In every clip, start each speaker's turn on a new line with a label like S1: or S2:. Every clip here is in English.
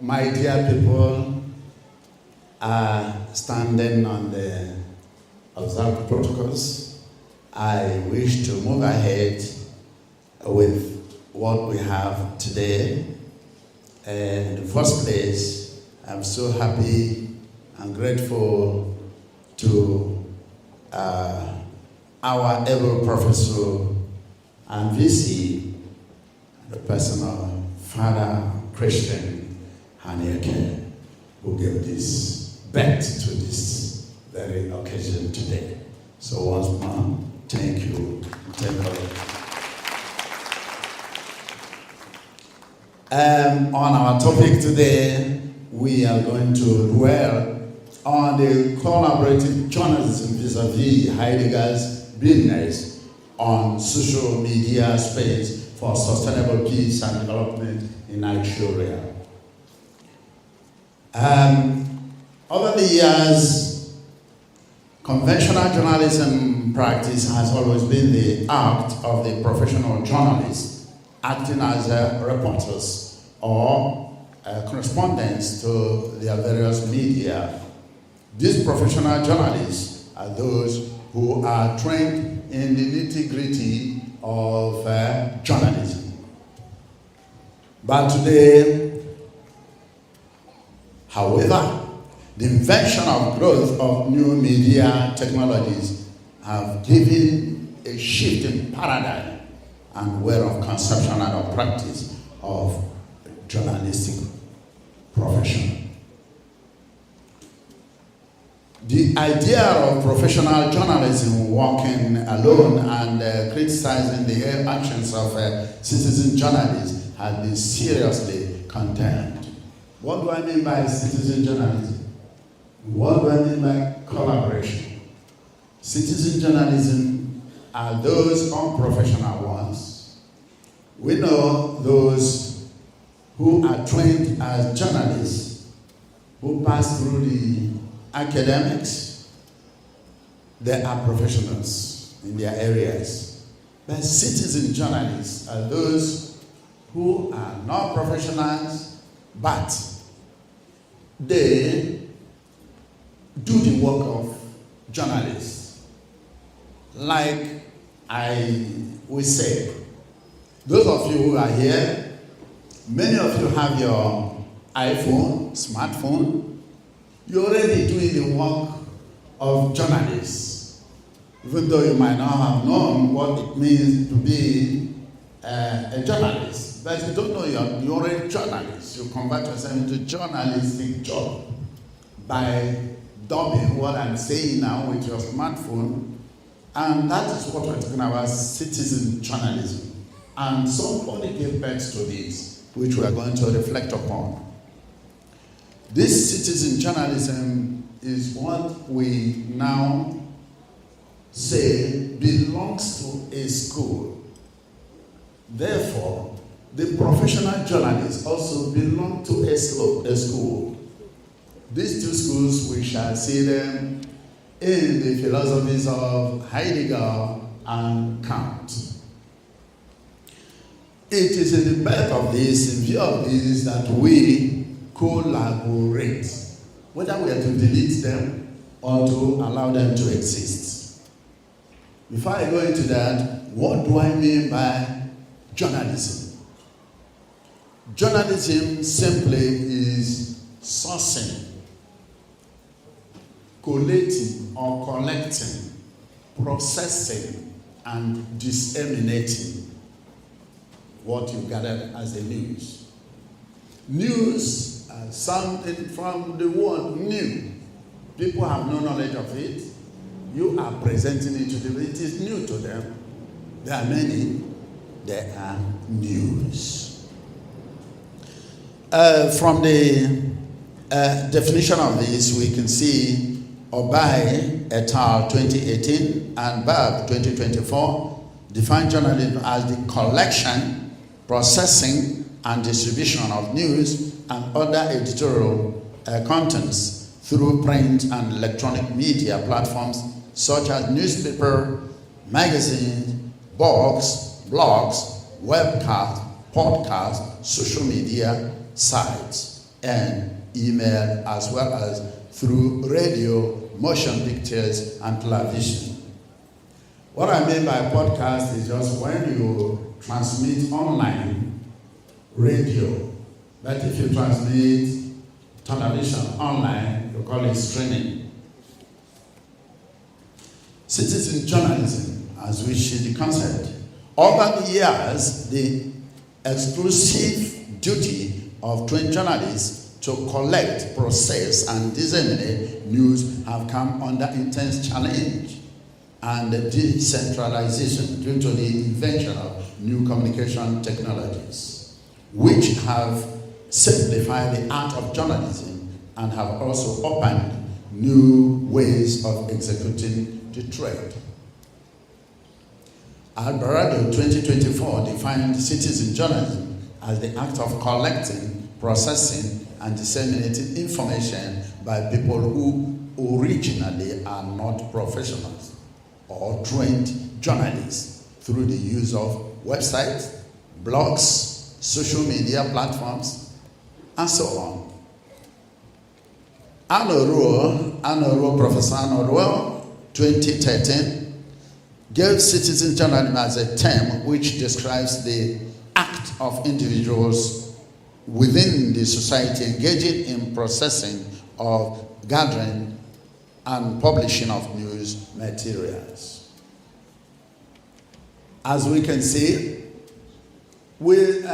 S1: My dear people are standing on the observed protocols. I wish to move ahead with what we have today. In the first place, I'm so happy and grateful to our able professor and VC, the person of Father Christian Heidegger, who gave this birth to this very occasion today. So once more, thank you. On our topic today, we are going to dwell on the collaborative journalism vis-a-vis Heidegger's Beingness on social media space for sustainable peace and development in Nigeria. Over the years, conventional journalism practice has always been the act of the professional journalists acting as reporters or correspondents to their various media. These professional journalists are those who are trained in the nitty-gritty of journalism. But today, however, the invention of growth of new media technologies have given a shift in paradigm and way of conception and of practice of journalistic profession. The idea of professional journalism working alone and criticizing the actions of citizen journalists has been seriously condemned. What do I mean by citizen journalism? What do I mean by collaboration? Citizen journalism are those unprofessional ones. We know those who are trained as journalists, who pass through the academics. They are professionals in their areas. But citizen journalists are those who are not professionals, but they do the work of journalists. Like we say, those of you who are here, many of you have your iPhone, smartphone. You're already doing the work of journalists, even though you might not have known what it means to be a journalist. But you don't know you're already a journalist. You convert yourself into a journalistic job by dubbing what I'm saying now with your smartphone. And that is what we're talking about, citizen journalism. And somebody gave birth to this, which we are going to reflect upon. This citizen journalism is what we now say belongs to a school. Therefore, the professional journalists also belong to a school. These two schools, we shall see them in the philosophies of Heidegger and Kant. It is in the birth of this, in view of this, that we collaborate, whether we are to delete them or to allow them to exist. Before I go into that, what do I mean by journalism? Journalism simply is sourcing, collating or collecting, processing, and disseminating what you gathered as the news. News is something from the word new. People have no knowledge of it. You are presenting it to them. It is new to them. There are many. There are news. From the definition of this, we can see Obey et al. 2018 and Berg 2024 define journalism as the collection, processing, and distribution of news and other editorial contents through print and electronic media platforms such as newspaper, magazines, blogs, webcasts, podcasts, social media sites. and email, as well as through radio, motion pictures, and television. What I mean by podcast is just when you transmit online radio, but if you transmit television online, you call it streaming. Citizen journalism, as we see the concept. Over the years, the exclusive duty of trained journalists to collect, process, and disseminate news have come under intense challenge and decentralization due to the invention of new communication technologies, which have simplified the art of journalism and have also opened new ways of executing the trade. Alvarado 2024 defined citizen journalism as the act of collecting, processing, and disseminating information by people who originally are not professionals or trained journalists through the use of websites, blogs, social media platforms, and so on. Professor Anna Ruo, 2013, gave citizen journalism as a term which describes the act of individuals within the society engaging in processing of gathering and publishing of news materials. As we can see, with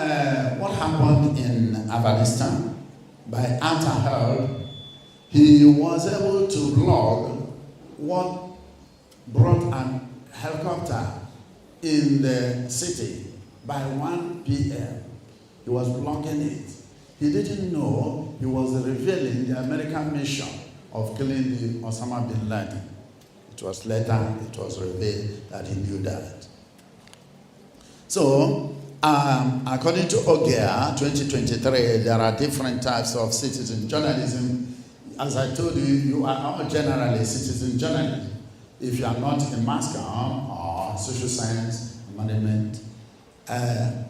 S1: what happened in Afghanistan by Atta, he was able to log what brought an helicopter in the city by 1 p.m. He was logging it. He didn't know he was revealing the American mission of killing the Osama bin Laden. It was revealed that he knew that. So, according to Ogier 2023, there are different types of citizen journalism. As I told you, you are not generally citizen journalism if you are not in mass comm or social science, management.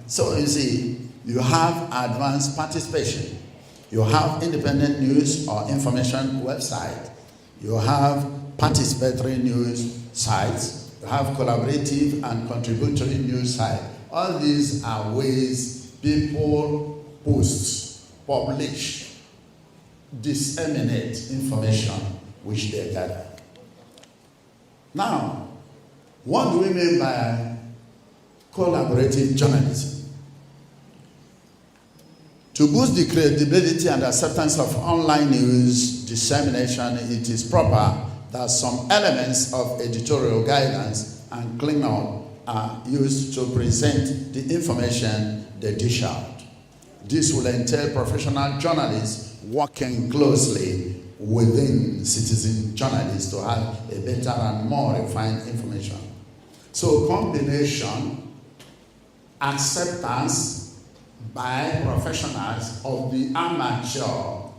S1: So you see, you have advanced participation. You have independent news or information website. You have participatory news sites. You have collaborative and contributory news sites. All these are ways people post, publish, disseminate information which they gather. Now, what do we mean by collaborative journalism? To boost the credibility and acceptance of online news dissemination, it is proper that some elements of editorial guidance and cleanup are used to present the information they dish out. This will entail professional journalists working closely within citizen journalists to have a better and more refined information. So combination, acceptance by professionals of the amateur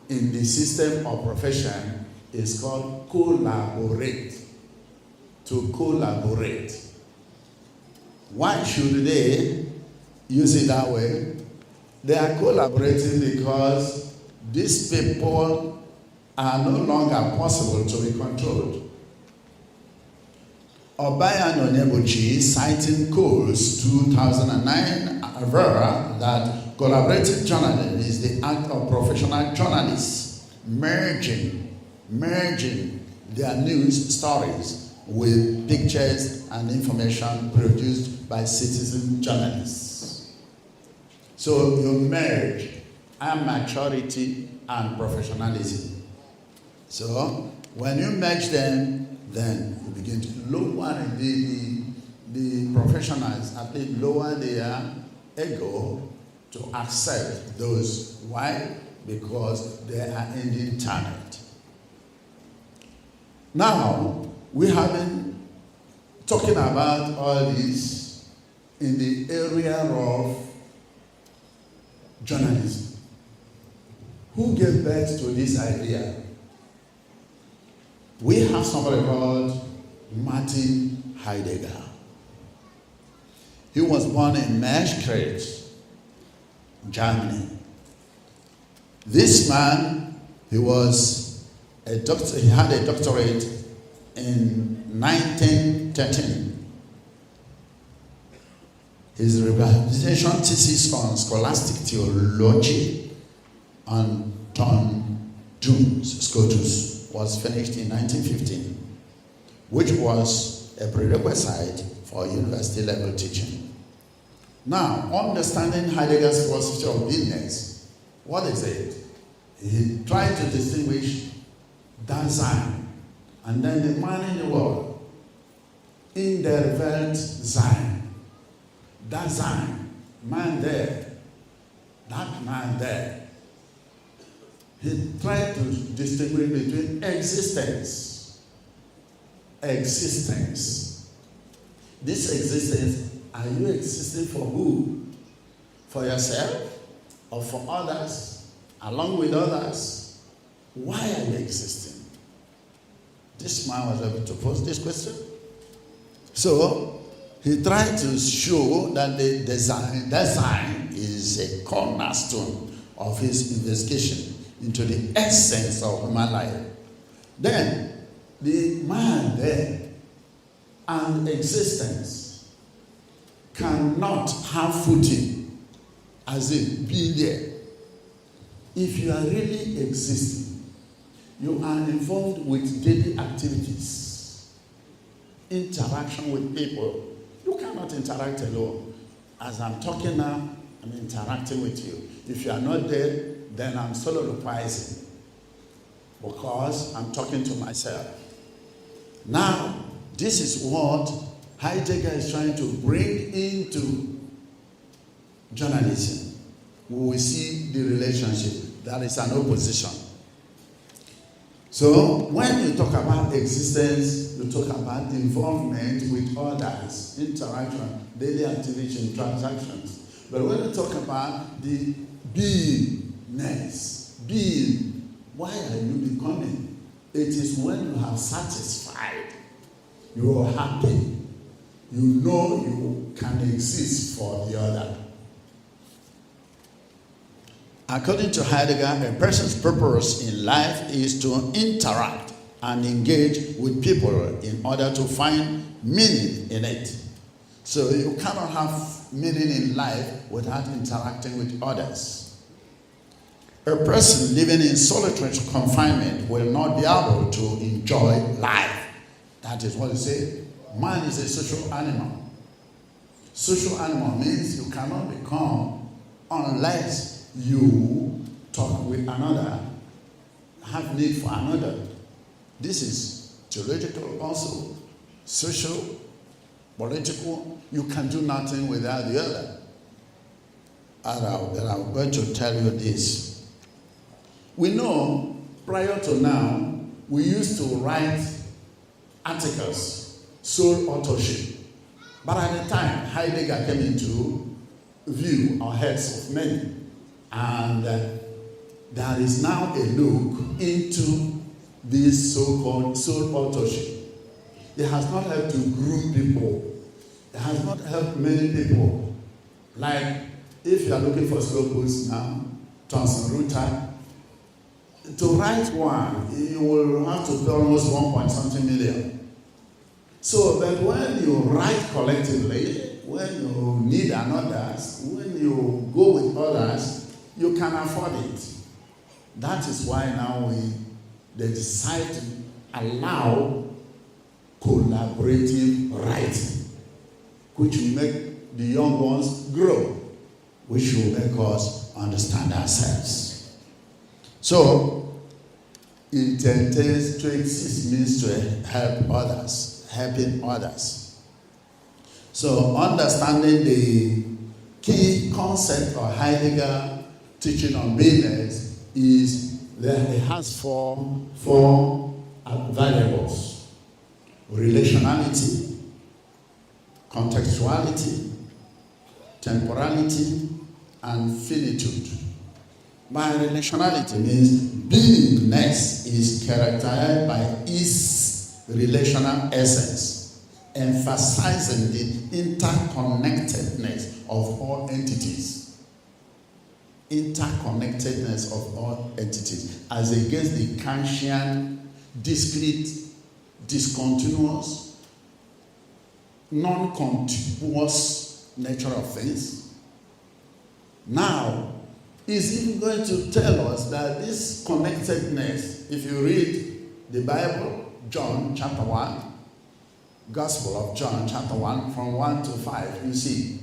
S1: in the system of profession is called collaborate. To collaborate. Why should they use it that way? They are collaborating because these people are no longer possible to be controlled. Obaya Nonyebuchi, citing Cole's 2009 averred that collaborative journalism is the act of professional journalists merging their news stories with pictures and information produced by citizen journalists. So you merge amateurity and professionalism. So when you merge them, then you begin to lower the professionals, at least lower their ego to accept those. Why? Because they are in the internet. Now, we have been talking about all this in the area of journalism. Who gave birth to this idea? We have somebody called Martin Heidegger. He was born in Maastricht, Germany, This man, he had a doctorate in 1913. His rehabilitation thesis on scholastic theology on Ton Duns Scotus was finished in 1915, which was a prerequisite for university level teaching. Now, understanding Heidegger's philosophy of beingness, what is it? He tried to distinguish Dasein and then the man in the world, in der Welt sein. Dasein, man there, that man there. He tried to distinguish between existence. Existence. This existence, are you existing for who? For yourself or for others? Along with others? Why are you existing? This man was able to pose this question. So, he tried to show that the design is a cornerstone of his investigation into the essence of human life. Then, the man there and existence cannot have footing as in being there. If you are really existing, you are involved with daily activities, interaction with people. You cannot interact alone. As I'm talking now, I'm interacting with you. If you are not there, then I'm soliloquizing because I'm talking to myself. Now, this is what Heidegger is trying to bring into journalism. We will see the relationship. There is an opposition. So, when you talk about existence, you talk about involvement with others, interaction, daily activity, transactions. But when you talk about the beingness, being, why are you becoming? It is when you have satisfied, you are happy, you know you can exist for the other. According to Heidegger, a person's purpose in life is to interact and engage with people in order to find meaning in it. So you cannot have meaning in life without interacting with others. A person living in solitary confinement will not be able to enjoy life. That is what he said. Man is a social animal. Social animal means you cannot become unless you talk with another, have need for another. This is theological also, social, political. You can do nothing without the other. And I'm going to tell you this. We know prior to now, we used to write articles, sole authorship. But at the time, Heidegger came into view or heads of many. And there is now a look into this so-called sole authorship. It has not helped to groom people. It has not helped many people. Like, if you are looking for slow posts now, Thomson Reuters, to write one, you will have to pay almost 1.something million. So that when you write collectively, when you need others, when you go with others, you can afford it. That is why now they decide to allow collaborative writing, which will make the young ones grow, which will make us understand ourselves. So, it intends to exist means to help others, helping others. So, understanding the key concept of Heidegger teaching on beingness is that it has four variables: relationality, contextuality, temporality, and finitude. By relationality means beingness is characterized by its relational essence, emphasizing the interconnectedness of all entities. interconnectedness of all entities as against the Kantian, discrete, discontinuous, non-contiguous nature of things. Now, he's even going to tell us that this connectedness, if you read the Bible, John chapter 1, Gospel of John chapter 1, from 1 to 5, you see,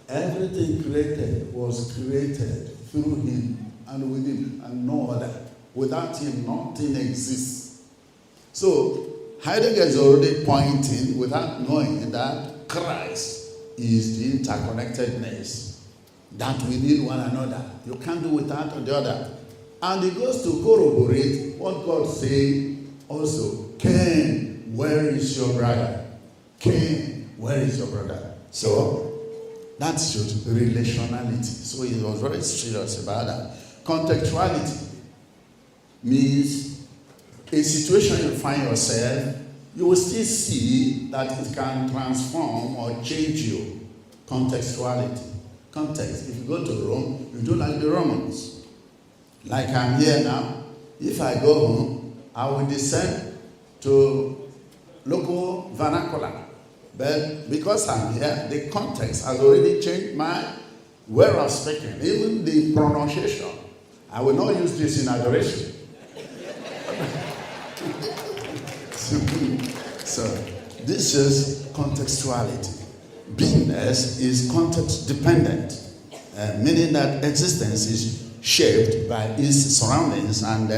S1: everything created was created through him and with him and no other. Without him, nothing exists. So, Heidegger is already pointing, without knowing, that Christ is the interconnectedness, that we need one another. You can't do without the other. And he goes to corroborate what God said also. Cain, where is your brother? Cain, where is your brother? So, that shows relationality. So he was very serious about that. Contextuality means a situation you find yourself, you will still see that it can transform or change you. Contextuality. Context. If you go to Rome, you do like the Romans. Like I'm here now. If I go home, I will descend to local vernacular. But because I'm here, the context has already changed my way of speaking. Even the pronunciation. I will not use this in adoration. So, this is contextuality. Beingness is context dependent, meaning that existence is shaped by its surroundings and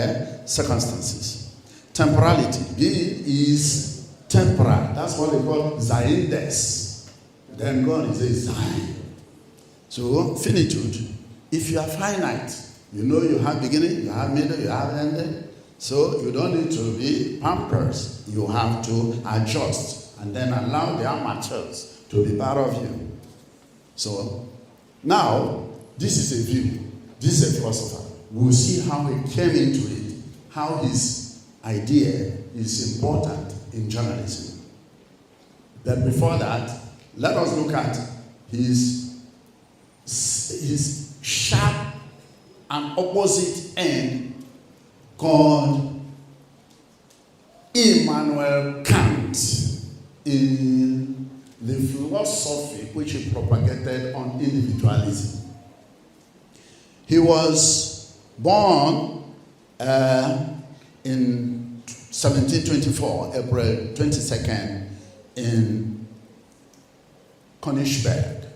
S1: circumstances. Temporality. Being is temporal. That's what they call Vis-A-Vis. Then God is a Zion. So, finitude. If you are finite, you know you have beginning, you have middle, you have ending. So, you don't need to be pampered. You have to adjust and then allow the amateurs to be part of you. So, now, this is a view. This is a philosopher. We'll see how he came into it, how his idea is important in journalism. But before that, let us look at his sharp and opposite end called Immanuel Kant in the philosophy which he propagated on individualism. He was born in 1724, April 22nd, in Königsberg,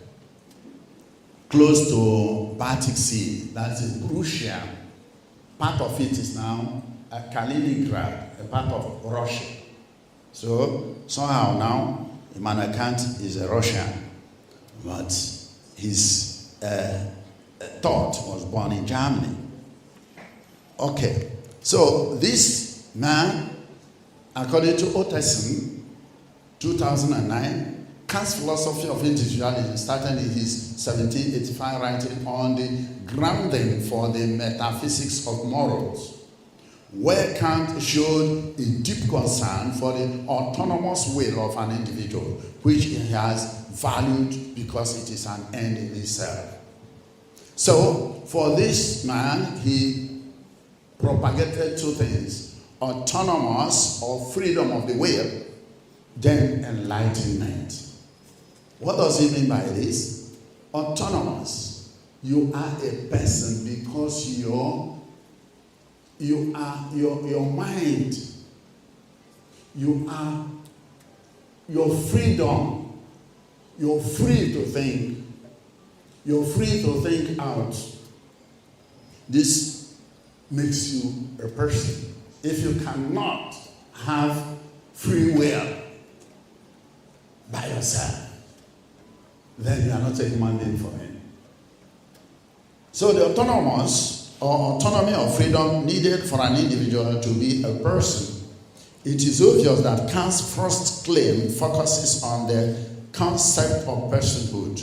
S1: close to Baltic Sea. That's in Russia. Part of it is now Kaliningrad, a part of Russia. So, somehow now, Immanuel Kant is a Russian, but his thought was born in Germany. Okay, so this man, according to Otterson, 2009, Kant's philosophy of individualism started in his 1785 writing on the grounding for the metaphysics of morals, where Kant showed a deep concern for the autonomous will of an individual, which he has valued because it is an end in itself. So, for this man, he propagated two things: autonomous or freedom of the will, then enlightenment. What does he mean by this? Autonomous. You are a person because your mind, you are your freedom. You're free to think. You're free to think out. This makes you a person. If you cannot have free will by yourself, then you are not a human being for him. So the autonomous or autonomy or freedom needed for an individual to be a person. It is obvious that Kant's first claim focuses on the concept of personhood,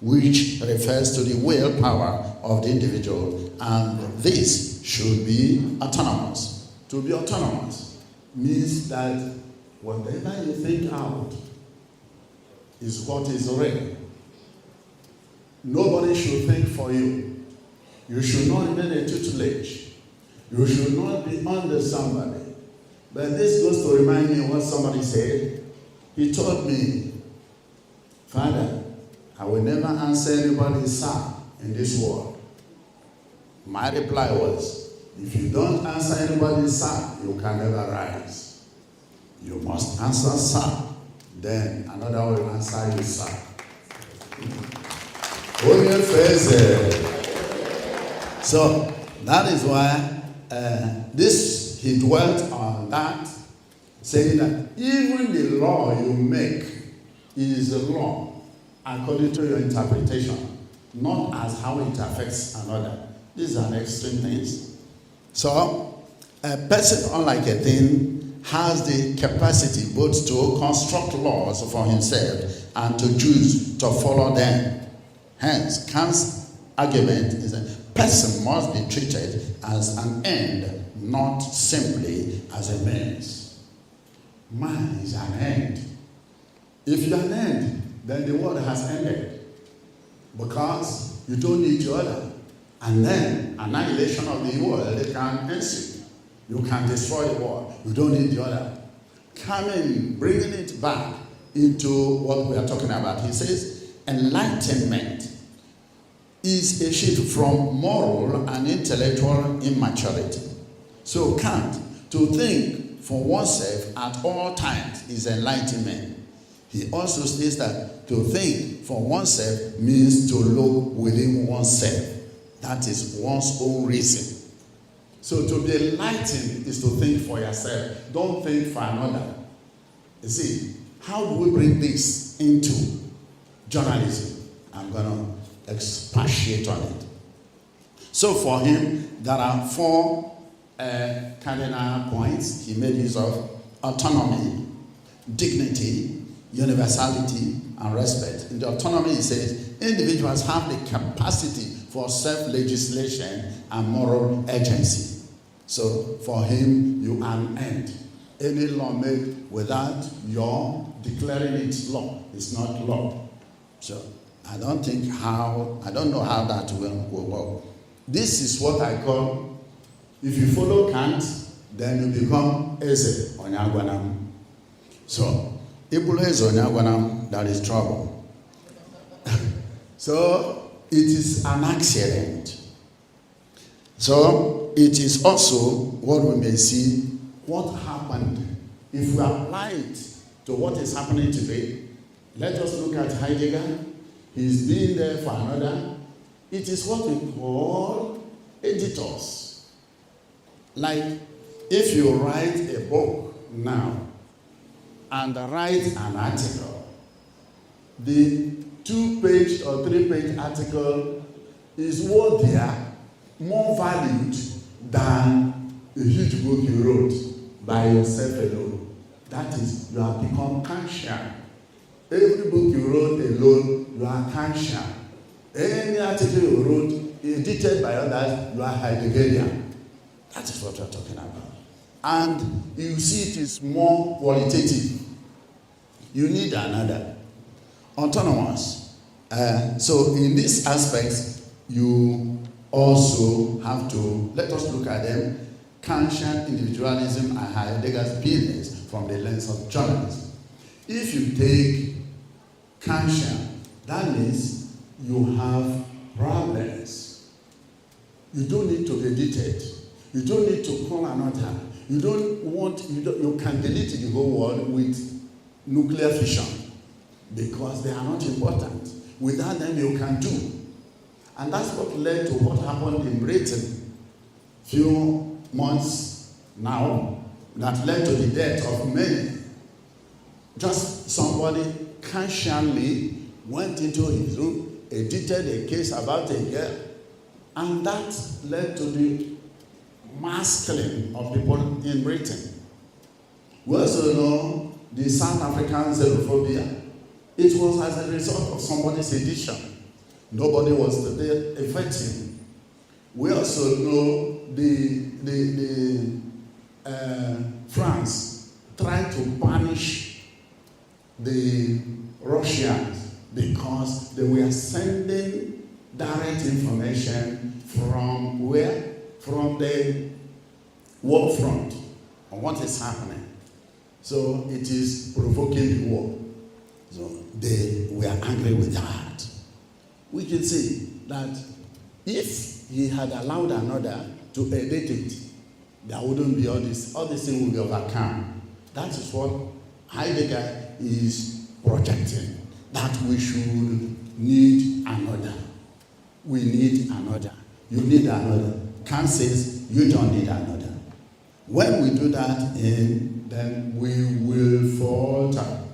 S1: which refers to the willpower of the individual, and this should be autonomous. To be autonomous means that whatever you think out is what is already. Nobody should think for you. You should not remain a tutelage. You should not be under somebody. But this goes to remind me of what somebody said. He told me, Father, I will never answer anybody's sir in this world. My reply was, if you don't answer anybody's sir, you can never rise. You must answer sir. Then another will answer you sir. So that is why he dwelt on that, saying that even the law you make is a law according to your interpretation, not as how it affects another. These are extreme things. So a person, unlike a thing, has the capacity both to construct laws for himself and to choose to follow them. Hence, Kant's argument is that person must be treated as an end, not simply as a means. Man is an end. If you're an end, then the world has ended, because you don't need the other. And then annihilation of the world can ensue. You can destroy the world. You don't need the other. Bringing it back into what we are talking about. He says, enlightenment is a shift from moral and intellectual immaturity. So Kant, to think for oneself at all times is enlightenment. He also states that to think for oneself means to look within oneself. That is one's own reason. So to be enlightened is to think for yourself. Don't think for another. You see, how do we bring this into journalism? I'm going to expatiate on it. So for him, there are 4 cardinal points. He made use of autonomy, dignity, universality, and respect. In the autonomy, he says, individuals have the capacity for self-legislation and moral agency. So for him, you are an end. Any law made without your declaring it law is not law. So I don't know how that will work. This is what I call, if you follow Kant, then you become Eze Onyagwanam. So Ibulu Eze Onyagwanam, that is trouble. So it is an accident. So it is also what we may see, what happened. If we apply it to what is happening today, let us look at Heidegger. He's been there for another. It is what we call editors. Like if you write a book now and write an article, the 2-page or 3-page article is worthier, more valued than a huge book you wrote by yourself alone. That is, you have become Kantian. Every book you wrote alone, you are Kantian. Any article you wrote, edited by others, you are Heideggerian. That is what we are talking about. And you see it is more qualitative. You need another. Autonomous. So in these aspects, you also have to, let us look at them, Kantian individualism and Heidegger's business from the lens of journalism. If you take Kantian, that means you have problems. You don't need to be edited. You don't need to call another. You can delete the whole world with nuclear fission because they are not important. Without them, you can do. And that's what led to what happened in Britain few months now that led to the death of many. Just somebody Kantianly went into his room, edited a case about a girl, and that led to the mass killing of people in Britain. We also know the South African xenophobia. It was as a result of somebody's edition. Nobody was there affecting. We also know France tried to punish the Russians because they were sending direct information from on the war front, on what is happening. So it is provoking the war. So they were angry with that. We can see that if he had allowed another to edit it, there wouldn't be all this thing would be overcome. That is what Heidegger is projecting, that we should need another. We need another. You need another. Kant says you don't need another. When we do that, then we will falter.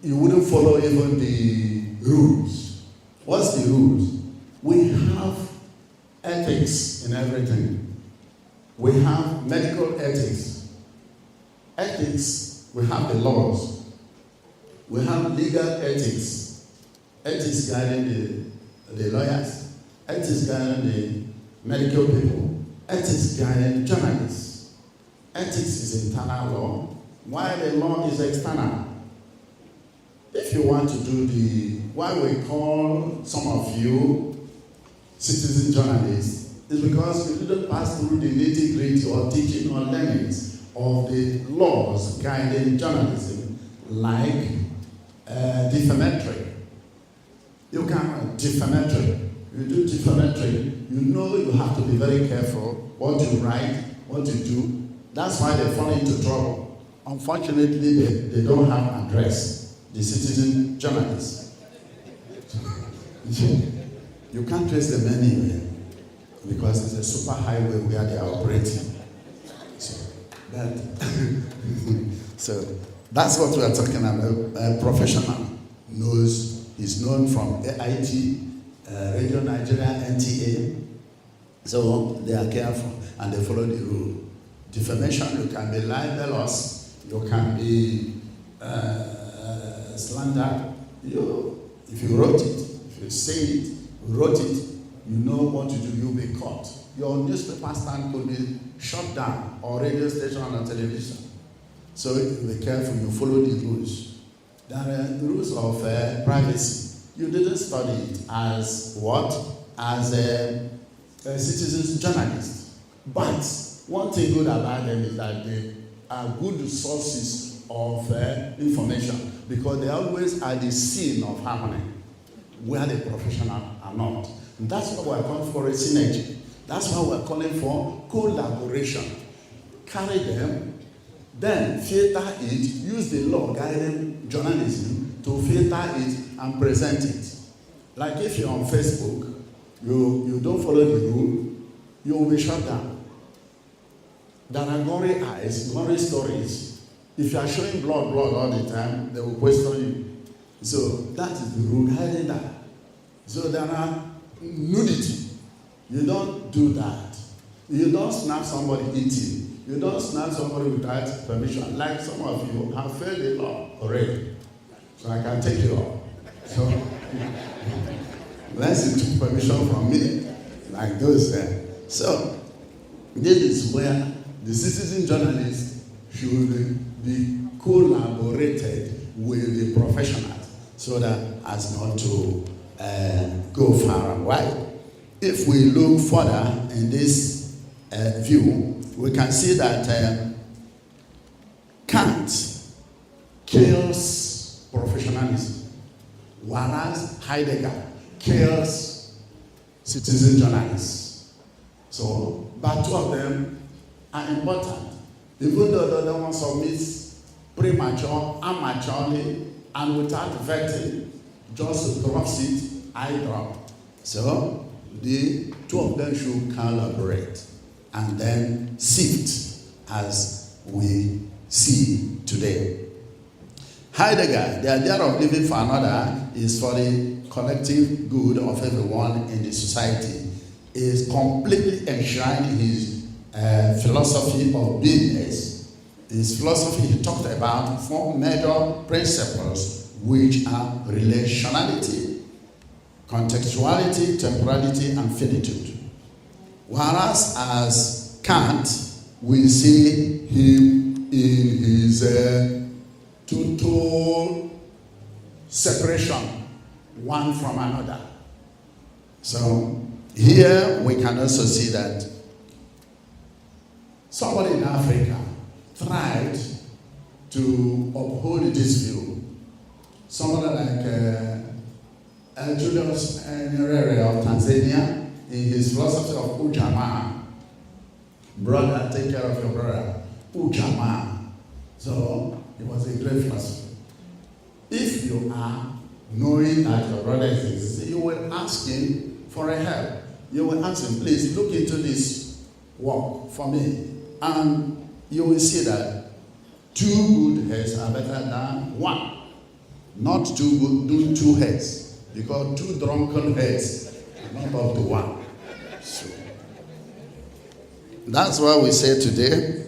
S1: You wouldn't follow even the rules. What's the rules? We have ethics in everything. We have medical ethics. Ethics, we have the laws. We have legal ethics. Ethics guiding the lawyers. Ethics guiding the medical people. Ethics guiding journalists. Ethics is internal law, while the law is external. If you want to do why we call some of you citizen journalists, is because you didn't pass through the nitty-gritty or teaching or learnings of the laws guiding journalism, like defamatory. You can defamatory. You do defamatory, you know you have to be very careful what you write, what you do. That's why they fall into trouble. Unfortunately, they don't have address, the citizen journalists. You can't trace them anywhere because it's a super highway where they are operating. So that's what we are talking about. A professional is known from AIT, Radio Nigeria, NTA. So they are careful and they follow the rule. Defamation, you can be libelous, you can be slander. If you wrote it, if you say it, you wrote it, you know what to do, you'll be caught. Your newspaper stand could be shut down, or radio station or television. So be careful, you follow the rules. There are rules of privacy. You didn't study it as what? As a citizen journalist. But one thing good about them is that they are good sources of information, because they always are the scene of happening where the professionals are not. And that's why we're calling for a synergy. That's why we're calling for collaboration. Carry them, then filter it, use the law guiding journalism to filter it and present it. Like if you're on Facebook, you don't follow the rule, you will be shut down. There are gory eyes, gory stories. If you are showing blood all the time, they will question you. So that is the rule guiding that. So there are nudity. You don't do that. You don't snap somebody eating. You don't snap somebody without permission. Like some of you have failed the law already. So I can take you off. So unless you took permission from me, like those there. So this is where the citizen journalist should be collaborated with the professionals, so that as not to go far and wide. If we look further in this view, we can see that Kant kills professionalism, whereas Heidegger kills citizen journalists. So, but two of them are important. Even though the other one submits premature, amateurly, and without vetting, just drops it, I drop. So, the two of them should collaborate and then sift as we see today. Heidegger, the idea of living for another is for the collective good of everyone in the society, is completely enshrined in his philosophy of beingness. His philosophy, he talked about 4 major principles, which are relationality, contextuality, temporality, and finitude. Whereas as Kant, we see him in his total separation, one from another. So here we can also see that somebody in Africa tried to uphold this view. Somebody like Julius Nyerere of Tanzania, in his philosophy of Ujamaa, brother, take care of your brother, Ujamaa. So he was a great philosopher. If you are knowing that your brother exists, you will ask him for a help. You will ask him, please look into this work for me. And you will see that 2 good heads are better than 1. Not 2 good, doing 2 heads. Because 2 drunken heads are not up to 1. So that's what we say today.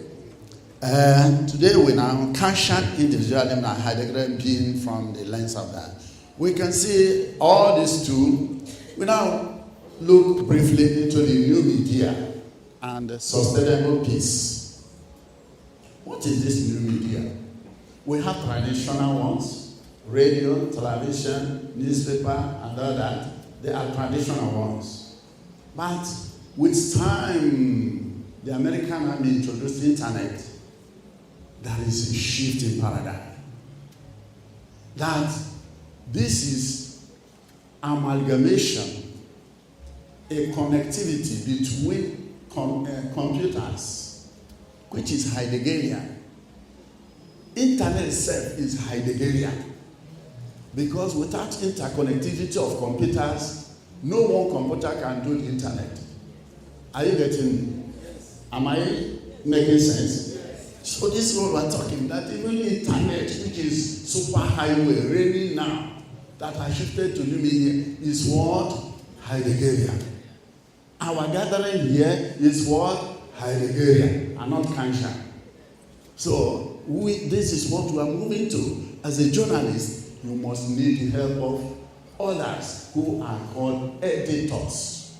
S1: Today we now captured individualism and Heidegger's being from the lens of that. We can see all these 2. We now look briefly into the new media and sustainable peace. What is this new media? We have traditional ones, radio, television, newspaper, and all that. They are traditional ones. But with time, the American Army introduced the internet. There is a shift in paradigm. That this is amalgamation, a connectivity between computers, which is Heideggerian. Internet itself is Heideggerian. Because without interconnectivity of computers, no one computer can do the internet. Are you getting me? Yes. Am I making sense? So this is what we're talking, that even internet, which is super highway, raining now, that has shifted to new media, is what? Heideggerian. Our gathering here is what? Heideggerian, and not Kantian. So this is what we are moving to. As a journalist, you must need the help of others who are called editors.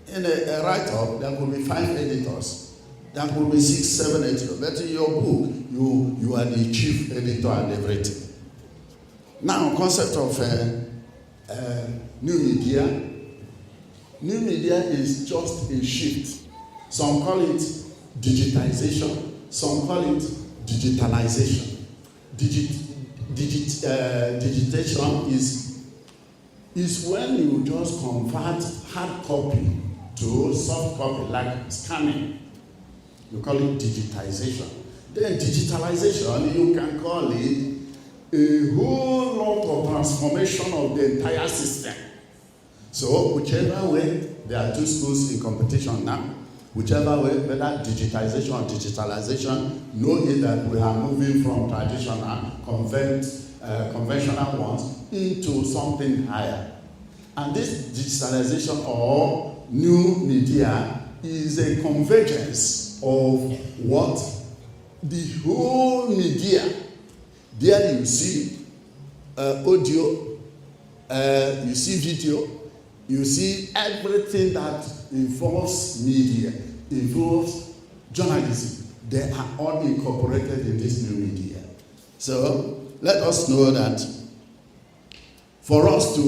S1: In a write-up, there could be 5 editors. There could be 6, 7 editors. But in your book, you are the chief editor and everything. Now, concept of new media. New media is just a shift. Some call it digitization. Some call it digitalization. Digitation is when you just convert hard copy to soft copy, like scanning. You call it digitization. Then digitalization, you can call it a whole lot of transformation of the entire system. So whichever way, there are 2 schools in competition now. Whichever way, whether digitization or digitalization, know it that we are moving from traditional, conventional ones into something higher. And this digitalization or new media is a convergence of what? The whole media. There you see audio, you see video, you see everything that involves media, involves journalism. They are all incorporated in this new media. So let us know that for us to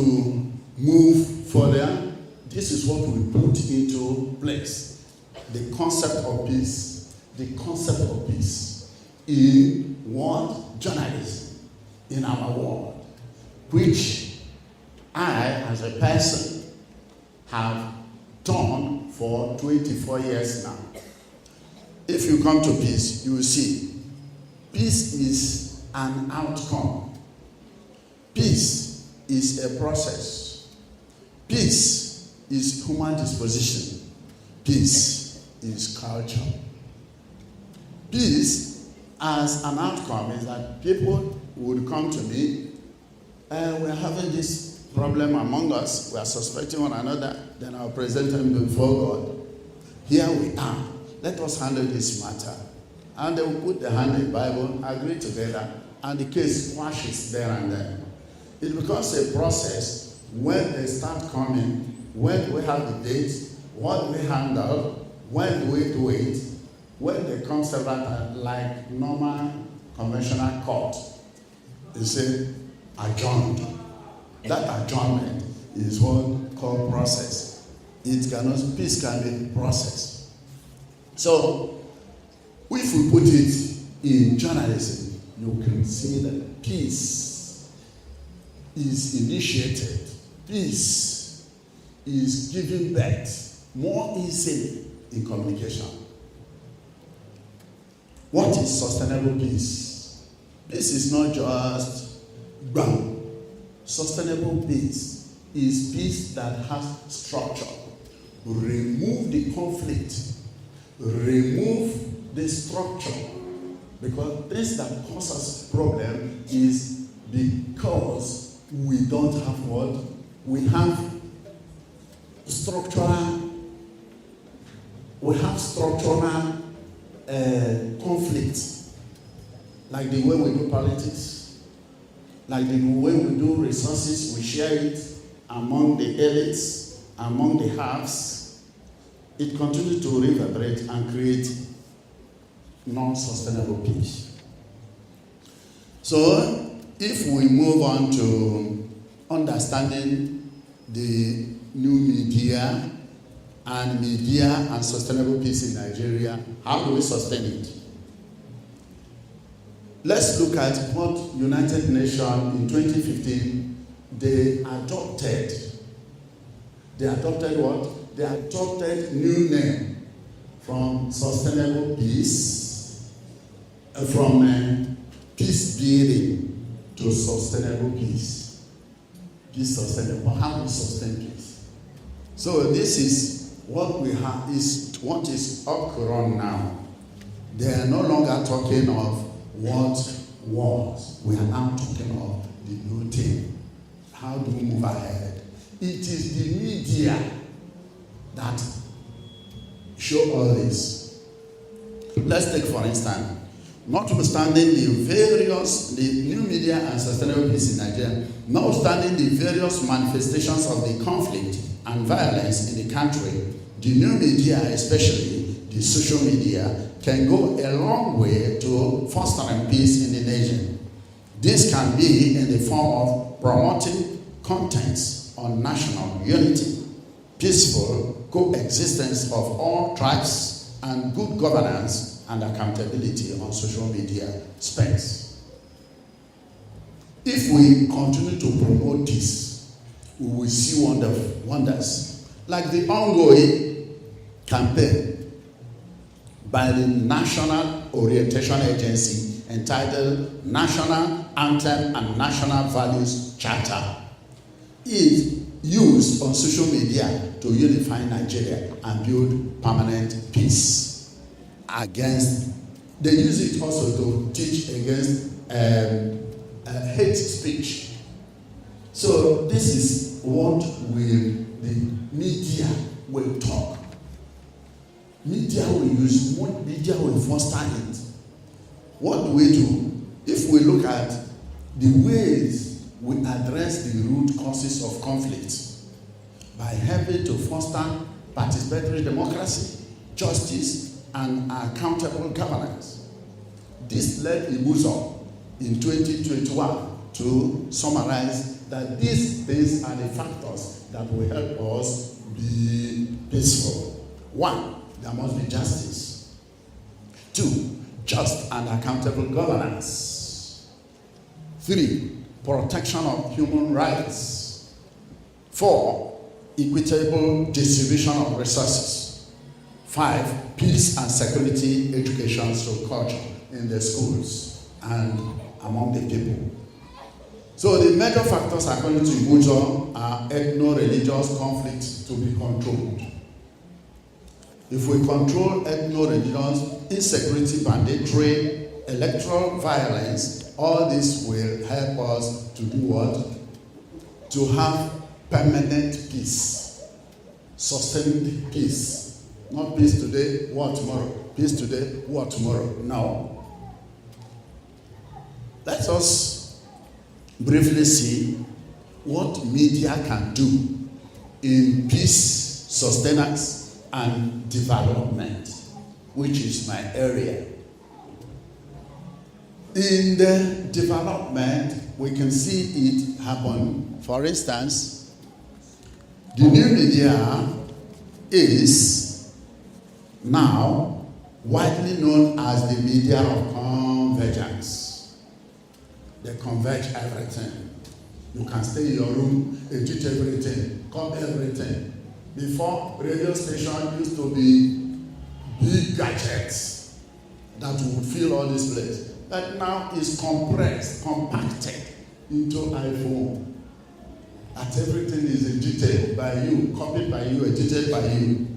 S1: move further, this is what we put into place. The concept of peace. The concept of peace in what? Journalism in our world, which I, as a person, have done for 24 years now. If you come to peace, you will see peace is an outcome. Peace is a process. Peace is human disposition. Peace is culture. Peace as an outcome is that people would come to me and we're having this problem among us, we are suspecting one another, then I'll present them before God. Here we are. Let us handle this matter. And they will put the hand in the Bible, agree together, and the case squashes there and then. It becomes a process when they start coming, when we have the dates, what we handle, when we do it, when they come several times, like normal conventional court, they say adjourned. That adjournment is what called process. It cannot, peace can be process. So If we put it in journalism, you can see that peace is initiated, peace is given birth more easily in communication. What is sustainable peace? This is not just ground. Sustainable peace is peace that has structure. Remove the conflict. Remove the structure. Because this that causes problem is because we don't have what? We have structural conflict, like the way we do politics, like the way we do resources, we share it among the elites, among the haves. It continues to reverberate and create non-sustainable peace. So, if we move on to understanding the new media and sustainable peace in Nigeria, how do we sustain it? Let's look at what United Nations in 2015, they adopted what? They adopted new name from sustainable peace, from peace building to sustainable peace. Peace sustainable. How do we sustain peace? So this is what we have, is what is occurring now. They are no longer talking of what was. We are now talking of the new thing. How do we move ahead? It is the media that show all this. Let's take, for instance, notwithstanding the new media and sustainable peace in Nigeria, notwithstanding the various manifestations of the conflict and violence in the country, the new media, especially the social media, can go a long way to fostering peace in the nation. This can be in the form of promoting contents on national unity, peaceful coexistence of all tribes, and good governance and accountability on social media space. If we continue to promote this, we will see wonders, like the ongoing campaign by the National Orientation Agency entitled National Anthem and National Values Charter is used on social media to unify Nigeria and build permanent peace. They use it also to teach against hate speech. So this is what the media will talk. Media will use, what media will foster it. What do we do? If we look at the ways we address the root causes of conflict by helping to foster participatory democracy, justice, and accountable governance. This led Ibuzo in 2021 to summarize that these are the factors that will help us be peaceful. 1, there must be justice. 2, just and accountable governance. 3, protection of human rights. 4, equitable distribution of resources. 5, peace and security education through culture in the schools and among the people. So the major factors according to Ibuzo are ethno-religious conflicts to be controlled. If we control ethno-religious insecurity, banditry, electoral violence, all this will help us to do what? To have permanent peace, sustained peace. Not peace today, war tomorrow. Peace today, war tomorrow. No. Let us briefly see what media can do in peace, sustenance, and development, which is my area. In the development, we can see it happen. For instance, the new media is now widely known as the media of convergence. They converge everything. You can stay in your room, edit everything, copy everything. Before, radio station used to be big gadgets that would fill all this place. But now it's compressed, compacted into iPhone. That everything is edited by you, copied by you, edited by you,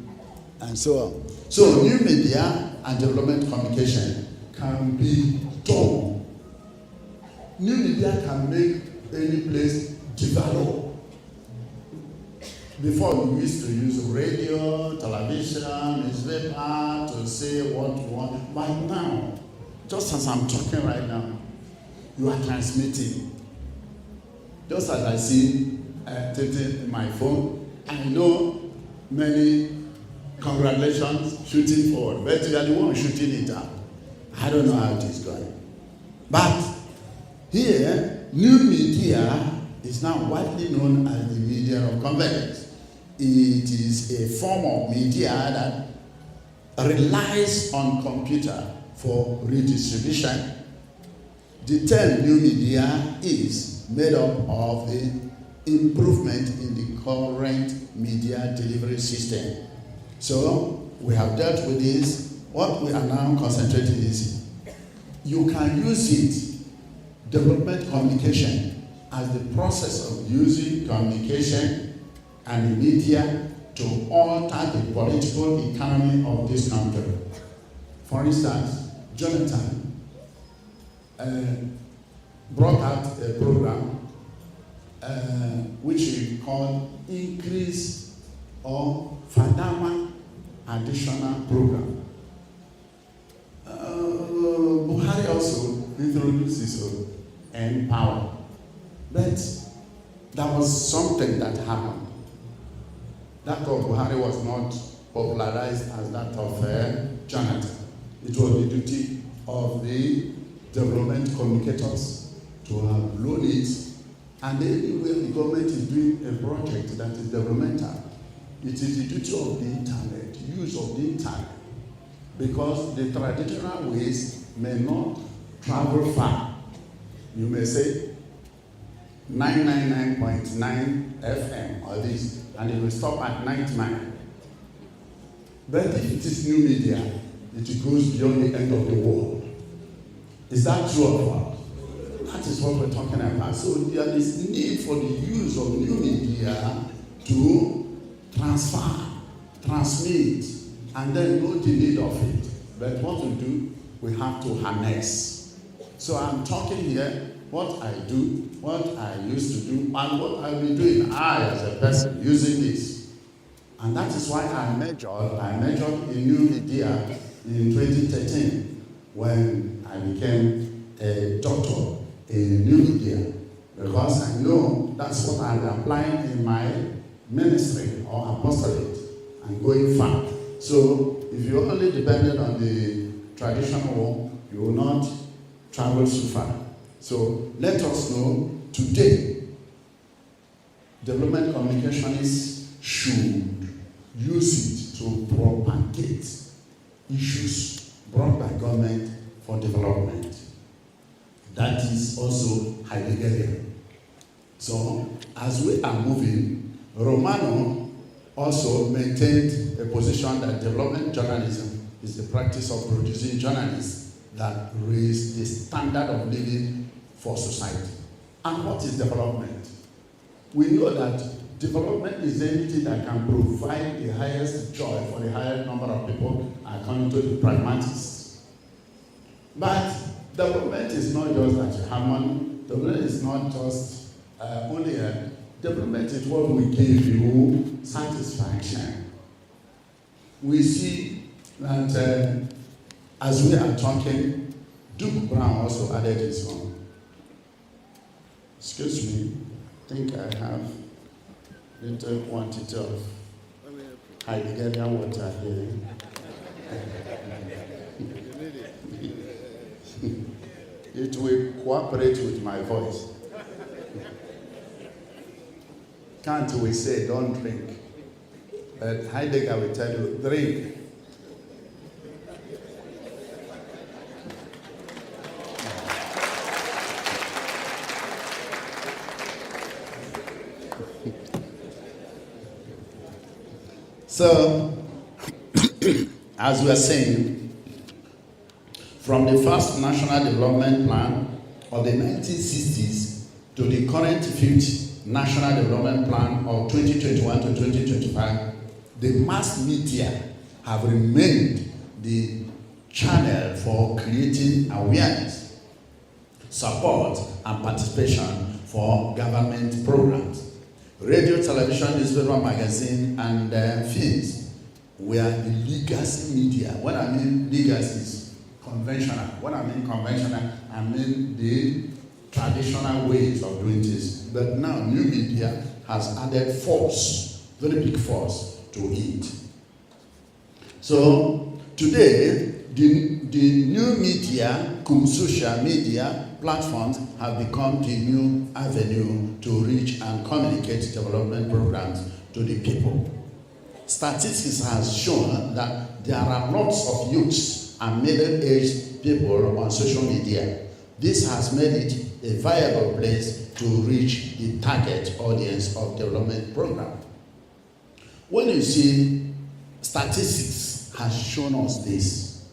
S1: and so on. So new media and development communication can be done. New media can make any place develop. Before we used to use radio, television, newspaper to say what we want. But now, just as I'm talking right now, you are transmitting. Just as I see taking my phone, I know many congratulations shooting forward, but you are the one shooting it out. I don't know how it is going. But here, new media is now widely known as the media of convergence. It is a form of media that relies on computer for redistribution. The term new media is made up of the improvement in the current media delivery system. So we have dealt with this. What we are now concentrating is you can use it, development communication, as the process of using communication and the media to alter the political economy of this country. For instance, Jonathan brought out a program which he called Increase or Fadama Additional Program. Buhari also introduced his own Empower. But that was something that happened. That of Buhari was not popularized as that of Jonathan. It was the duty of the development communicators to have blown it. And anywhere the government is doing a project that is developmental, it is the duty of the internet, use of the internet. Because the traditional ways may not travel far. You may say 999.9 FM or this, and it will stop at 99. But if it is new media, it goes beyond the end of the world. Is that true or what? That is what we're talking about. So there is need for the use of new media to transfer, transmit, and then know the need of it. But what we do, we have to harness. So I'm talking here what I do, what I used to do, and what I'll be doing, I as a person using this. And that is why I majored in new media in 2013 when I became a doctor in new media, because I know that's what I'm applying in my ministry or apostolate and going far. So if you only depended on the traditional one, you will not travel so far. So let us know today, development communicationists should use it to propagate issues brought by government for development. That is also Heidegger'S. So as we are moving, Romano also maintained a position that development journalism is the practice of producing journalists that raise the standard of living for society. And what is development? We know that development is anything that can provide the highest joy for the highest number of people according to the pragmatists. But development is not just that you have money. Development is not just only a development is what we give you satisfaction. We see that as we are talking, Duke Brown also added his own. Excuse me, I think I have a little quantity of Heidegger'S water here. It will cooperate with my voice. Can't we say don't drink? But Heidegger will tell you, drink. So, as we are saying, from the first National Development Plan of the 1960s to the current fifth National Development Plan of 2021 to 2025, the mass media have remained the channel for creating awareness, support, and participation for government programs. Radio, television, newspaper, magazine, and films were the legacy media. When I mean legacy is conventional. When I mean conventional, I mean the traditional ways of doing this. But now new media has added force, very big force to it. So today, the new media, social media platforms have become the new avenue to reach and communicate development programs to the people. Statistics has shown that there are lots of youths and middle-aged people on social media. This has made it a viable place to reach the target audience of development program. When you see statistics has shown us this,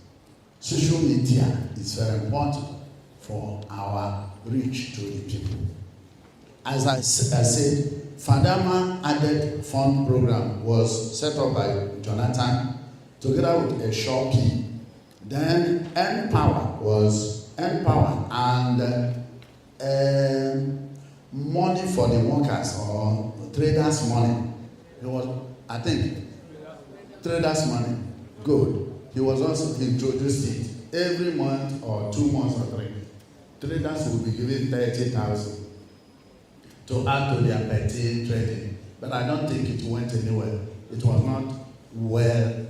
S1: social media is very important for our reach to the people. As I said, Fadama Added Fund Program was set up by Jonathan together with a Shopee. Then Empower and money for the workers or traders money. It was, I think, traders money. Good. He was also introduced it every month or 2 months or 3. Traders will be given 30,000 to add to their petty trading. But I don't think it went anywhere. It was not well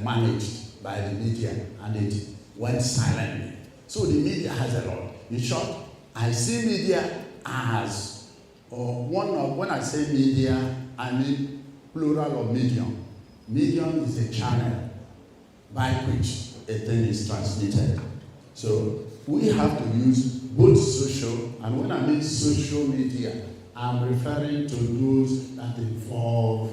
S1: managed by the media, and it went silently. So the media has a lot. In short, I see media as when I say media, I mean plural of medium. Medium is a channel by which a thing is transmitted. So we have to use both social, and when I mean social media, I'm referring to those that involve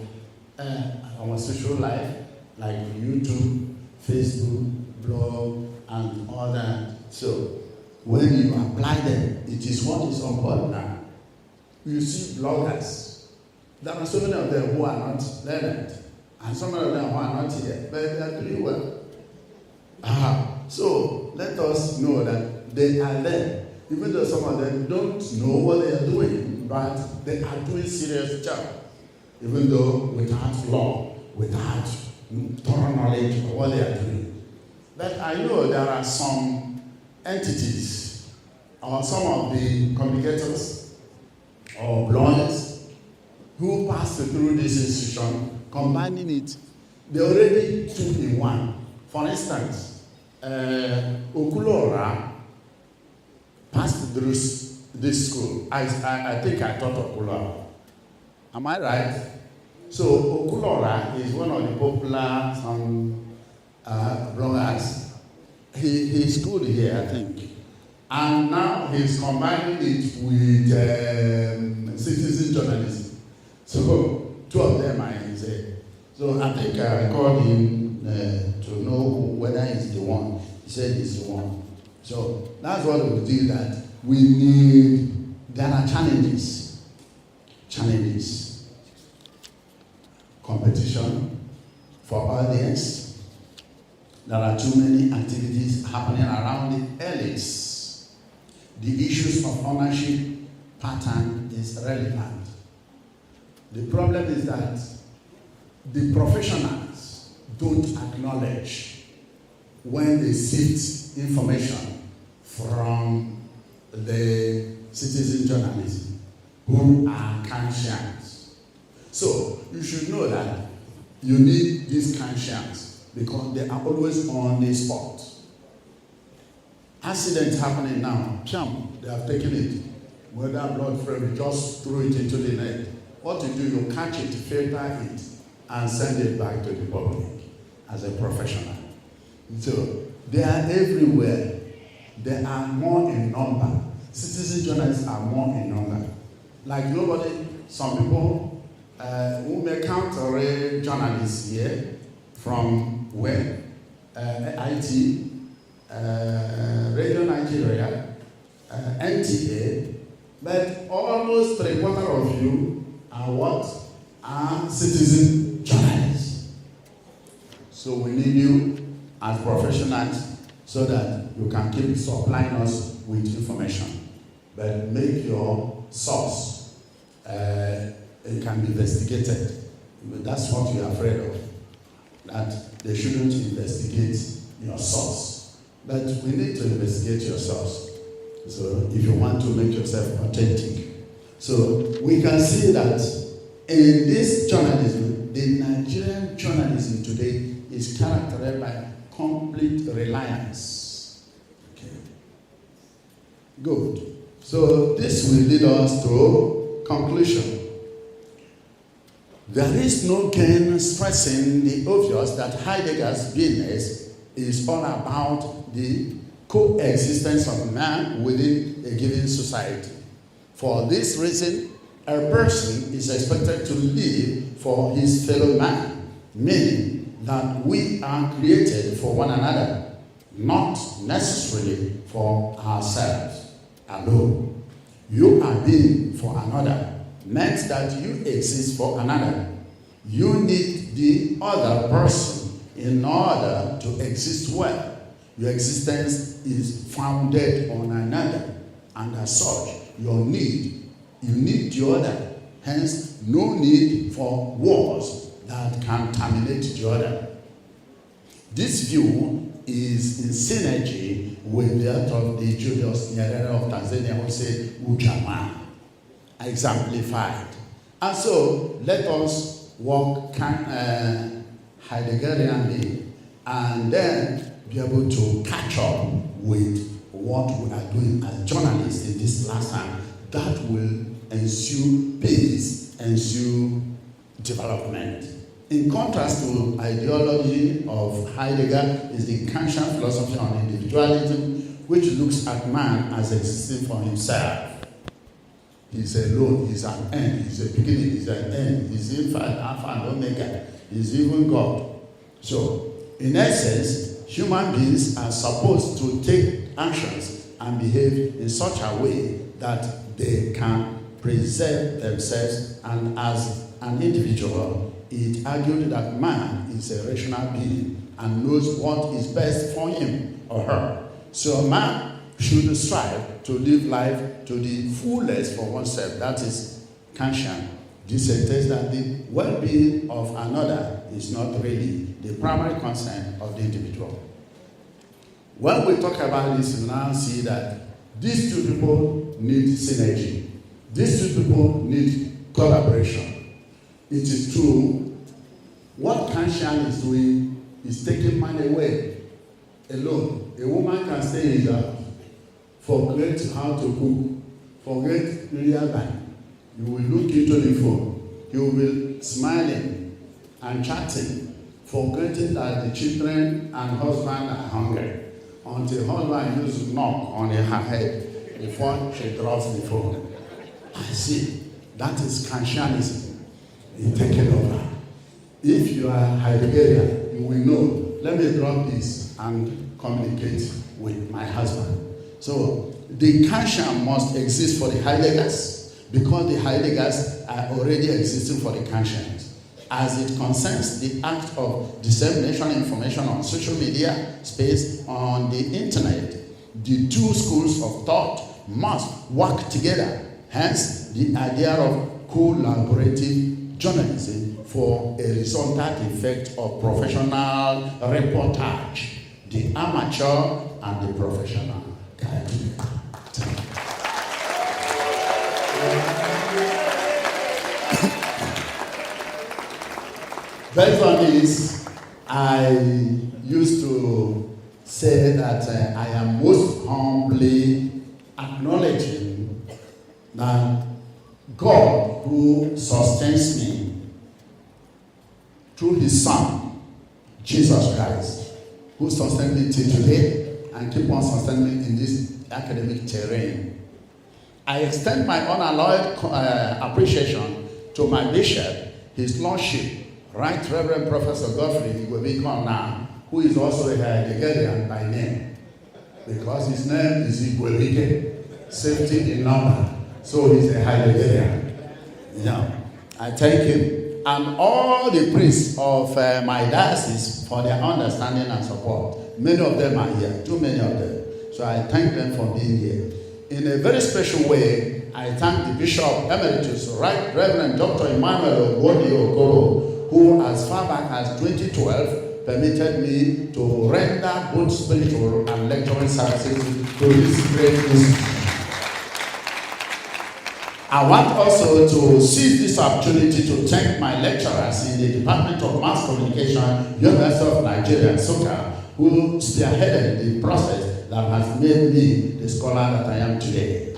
S1: our social life, like YouTube, Facebook, blog, and all that. So when you apply them, it is what is on board now. You see bloggers. There are so many of them who are not learned, and some of them who are not here, but they are doing well. So let us know that they are there, even though some of them don't know what they are doing, but they are doing serious job, even though without law, without thorough knowledge of what they are doing. But I know there are some entities or some of the communicators or bloggers who pass through this institution, combining it. They already 2 in 1. For instance, Okulora passed through this school. I think I taught Okulora. Am I right? So Okulora is one of the popular bloggers. He schooled here, I think. And now he's combining it with citizen journalism. So 2 of them I say. So I think I called him to know whether he's the one. He said he's the one. So that's what we do, that we need, there are challenges. Competition for audience. There are too many activities happening around the elites. The issues of ownership pattern is relevant. The problem is that the professionals don't acknowledge when they sift information from the citizen journalism who are conscious. So you should know that you need these conscience because they are always on the spot. Accidents happening now, they have taken it. Whether blood flow, just throw it into the net. What you do, you catch it, filter it, and send it back to the public as a professional. So they are everywhere. They are more in number. Citizen journalists are more in number. Like nobody, some people we may count already journalists here from where? IT, Radio Nigeria, NTA, but almost 3/4 of you are what? Are citizen journalists. So we need you as professionals so that you can keep supplying us with information. But make your source, it can be investigated. That's what you're afraid of, that they shouldn't investigate your source. But we need to investigate your source. So if you want to make yourself authentic. So we can see that in this journalism, the Nigerian journalism today is characterized by complete reliance. Okay. Good. So this will lead us to conclusion. There is no gain stressing the obvious that Heidegger's Beingness is all about the coexistence of man within a given society. For this reason, a person is expected to live for his fellow man, meaning that we are created for one another, not necessarily for ourselves alone. You are being for another meant that you exist for another. You need the other person in order to exist well. Your existence is founded on another, and as such, you need the other. Hence, no need for wars that can terminate the other. This view is in synergy with that of the Julius Nyerere of Tanzania, who said, Ujamaa, exemplified. And so, let us walk Heideggerianly and then be able to catch up with what we are doing as journalists in this last time. That will ensue peace, ensue development. In contrast to ideology of Heidegger is the Kantian philosophy on individualism, which looks at man as existing for himself. He's alone, he's an end, he's a beginning, he's an end, he's in fact Alpha and Omega, he's even God. So, in essence, human beings are supposed to take actions and behave in such a way that they can preserve themselves, and as an individual, it argued that man is a rational being and knows what is best for him or her. So man should strive to live life to the fullest for oneself. That is Kantian. This says that the well-being of another is not really the primary concern of the individual. When we talk about this, we now see that these two people need synergy. These two people need collaboration. It is true, what Kantian is doing is taking man away alone. A woman can stay in the house, forget how to cook, forget real life. You will look into the phone, you will be smiling and chatting, forgetting that the children and husband are hungry, until husband used to knock on her head before she drops the phone. I see, that is Kantianism. It's taken over. If you are Heideggerian, you will know, let me drop this and communicate with my husband. So the Kantian must exist for the Heideggers, because the Heideggers are already existing for the Kantians. As it concerns the act of dissemination information on social media space, on the internet, the two schools of thought must work together. Hence, the idea of collaborative journalism for a resultant effect of professional reportage, the amateur and the professional. Based on this, I used to say that I am most humbly acknowledging that God, who sustains me through his Son, Jesus Christ, who sustains me till today and keep on sustaining me in this academic terrain. I extend my unalloyed appreciation to my bishop, His Lordship, Right Reverend Professor Godfrey Igwebikon now, who is also a Heideggerian by name, because his name is Igwebike, safety in number, so he's a Heideggerian. I thank him and all the priests of my diocese for their understanding and support. Many of them are here, too many of them. So I thank them for being here. In a very special way, I thank the Bishop Emeritus, Right Reverend Dr. Emmanuel Ogwodi Okoro, who as far back as 2012 permitted me to render both spiritual and lecturing services to this great institution. I want also to seize this opportunity to thank my lecturers in the Department of Mass Communication, University of Nigeria, Nsukka, who spearheaded the process that has made me the scholar that I am today.